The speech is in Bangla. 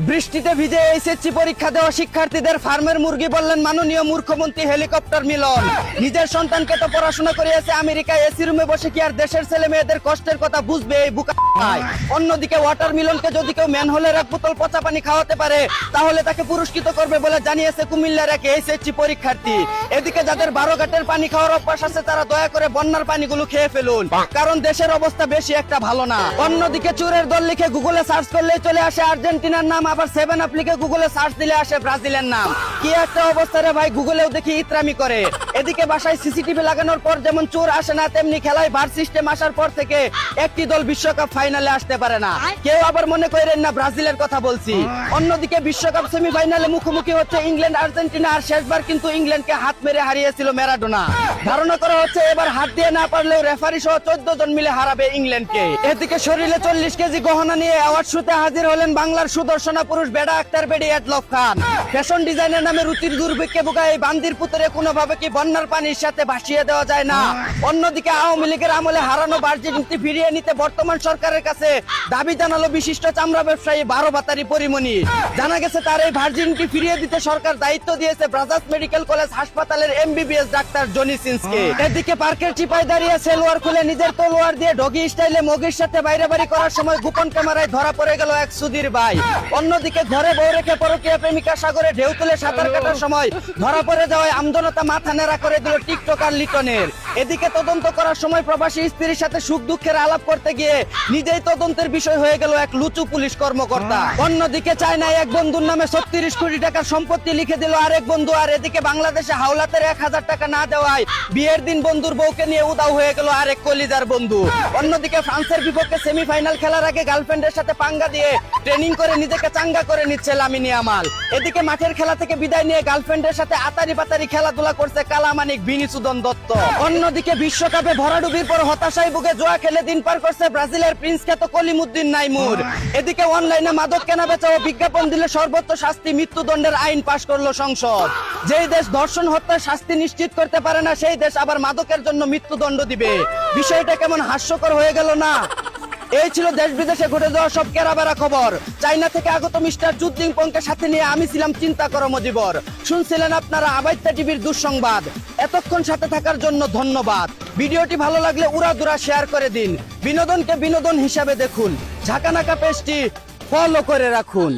বৃষ্টিতে ভিজে এইচএসসি পরীক্ষা দেওয়া শিক্ষার্থীদের ফার্মের মুরগি বললেন মাননীয় মুখ্যমন্ত্রী হেলিকপ্টার মিলন। নিজের সন্তানকে তো পড়াশোনা করিয়েছে আমেরিকায়, এসি রুমে বসে কি আর দেশের ছেলে মেয়েদের কষ্টের কথা বুঝবে এই বুকা? অন্যদিকে ওয়াটার মিলনকে যদি কেউ ম্যানহোলের এক বোতল পচা পানি খাওয়াতে পারে তাহলে তাকে পুরস্কৃত করবে বলে জানিয়েছে কুমিল্লার এক এইচএসসি পরীক্ষার্থী। এদিকে যাদের বারোঘাটের পানি খাওয়ার অভ্যাস আছে তারা দয়া করে বন্যার পানিগুলো খেয়ে ফেলুন, কারণ দেশের অবস্থা বেশি একটা ভালো না। অন্যদিকে চোরের দল লিখে গুগলে সার্চ করলেই চলে আসে আর্জেন্টিনার নাম, আবার 7 লিখে গুগলে সার্চ দিলে আসে ব্রাজিলের নাম। কি একটা অবস্থা রে ভাই, গুগলেও দেখি ইতরামি করে। এদিকে বাসায় সিসিটিভি লাগানোর পর যেমন চোর আসে না, তেমনি খেলায় ভার সিস্টেম আসার পর থেকে একটি দল বিশ্বকাপ ফাইনালে আসতে পারে না। কেউ আবার মনে করেন না ব্রাজিলের কথা বলছি। অন্যদিকে বিশ্বকাপ সেমিফাইনালে মুখোমুখি হচ্ছে ইংল্যান্ড আর্জেন্টিনা, আর শেষবার কিন্তু ইংল্যান্ডকে হাত মেরে হারিয়েছিল ম্যারাডোনা। ধারণা করা হচ্ছে এবার হাত দিয়ে না পারলেও রেফারি সহ 14 জন মিলে হারাবে ইংল্যান্ডকে। এদিকে শরীরে 40 কেজি গহনা নিয়ে অ্যাওয়ার্ড শোতে হাজির হলেন বাংলার সুদর্শনা পুরুষ বেড়া আক্তার বেডি এডলফ খান। ফ্যাশন ডিজাইনের নামে রুচির দুর্ভিক্ষে ভোগা এই বান্দির পুত্রে কোনোভাবে কি বন্যার পানির সাথে ভাসিয়ে দেওয়া যায় না? অন্যদিকে আওয়ামী লীগের আমলে হারানো ভার্জিনিটি ফিরিয়ে নিতে বর্তমান সরকারের কাছে দাবি জানালো বিশিষ্ট চামড়া ব্যবসায়ী 12 বাতারি পরিমণি। জানা গেছে তার এই ভার্জিনিটি ফিরিয়ে দিতে সরকার দায়িত্ব দিয়েছে ব্রাজার্স মেডিকেল কলেজ হাসপাতালের এমবিবিএস ডাক্তার জনি সিন্সকে। এদিকে পার্কের চিপায় দাঁড়িয়ে সেলোয়ার খুলে নিজের তলোয়ার দিয়ে ডগি স্টাইলে মগির সাথে বাইরে বাড়ি করার সময় গোপন ক্যামেরায় ধরা পড়ে গেল এক সুধীর ভাই। অন্যদিকে ঘরে বউ রেখে পরকীয়া প্রেমিকা সাগরে ঢেউ তুলে সাঁতার কাটার সময় ধরা পড়ে যাওয়ায় আমজনতা মাথা নেড়া করে দিল টিকটকার লিটনের। এদিকে তদন্ত করার সময় প্রবাসী স্ত্রীর সাথে সুখ দুঃখের আলাপ করতে গিয়ে নিজেই তদন্তের বিষয় হয়ে গেল এক লুচু পুলিশ কর্মকর্তা। অন্যদিকে চায়নায় এক বন্ধুর নামে 36 কোটি টাকার সম্পত্তি লিখে দিল আরেক বন্ধু, আর এদিকে বাংলাদেশে হাওলাতের 1000 টাকা না দেওয়ায় বিয়ের দিন বন্ধুর বউকে নিয়ে উদাও হয়ে গেল আরেক কলিজার বন্ধু। অন্যদিকে ফ্রান্সের বিপক্ষে সেমিফাইনাল খেলার আগে গার্লফ্রেন্ডের সাথে পাঙ্গা দিয়ে ট্রেনিং করে নিজেকে চাঙ্গা করে নিচ্ছে লামিনী আমাল। এদিকে মাঠের খেলা থেকে বিদায় নিয়ে গার্লফ্রেন্ডের সাথে আতারি পাতারি খেলাধুলা করছে কালামানিক বিনিসুদন দত্ত। অন্যদিকে বিশ্বকাপে ভরাডুবির পর হতাশায় বুকে জোয়া খেলে দিন পার করছে ব্রাজিলের প্রিন্স খ্যাত কলিমুদ্দিন নাইমুর। এদিকে অনলাইনে মাদক কেনা বেচা ও বিজ্ঞাপন দিলে সর্বোচ্চ শাস্তি মৃত্যুদণ্ডের আইন পাশ করলো সংসদ। যেই দেশ ধর্ষণ হত্যার শাস্তি নিশ্চিত করতে পারে না সেই দেশ আবার মাদকের জন্য মৃত্যুদণ্ড দিবে। বিষয়টা কেমন হাস্যকর হয়ে গেল না? এই ছিল দেশ বিদেশে ঘটে যাওয়া সব কেরাবেরা খবর। চাইনা থেকে আগত মিস্টার জুদ্দিং পংকে সাথে নিয়ে আমি ছিলাম চিন্তা করো মজিবর। শুনছিলেন আপনারা আবাইত্যা টিভির দুঃসংবাদ। এতক্ষণ সাথে থাকার জন্য ধন্যবাদ। ভিডিওটি ভালো লাগলে উড়াদুরা শেয়ার করে দিন। বিনোদনকে বিনোদন হিসাবে দেখুন। ঝাঁকানাকা পেজটি ফলো করে রাখুন।